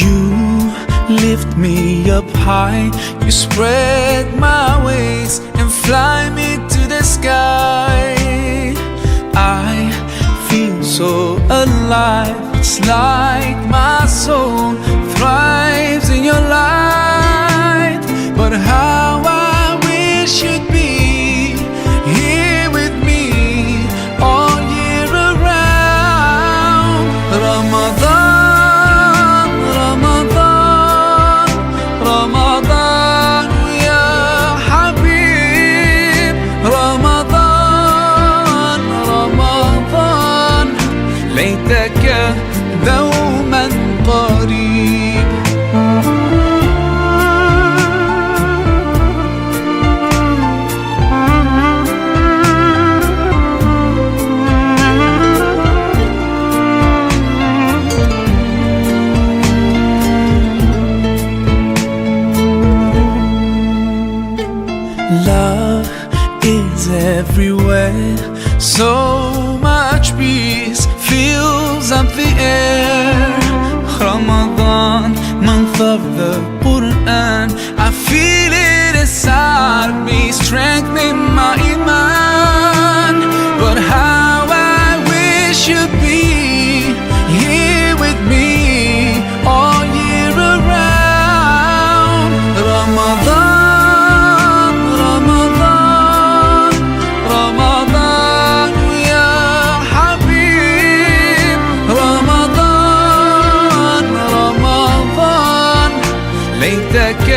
You lift me up high, you spread my wings and fly me to the sky. I feel so alive, it's like my soul thrives in your light. But how I wish you'd be here with me all year around. Ramadan, Ramadan, Ramadan ya Habib. Ramadan, Ramadan, ليتك دوما قريب. Love is everywhere, so much peace fills up the air. Ramadan, month of the Quran, I feel it inside me, strengthening my iman. But how I wish you'd be here with me all year around. Ramadan, Ramadan, Ramadan ya Habib. Ramadan, Ramadan, ليتك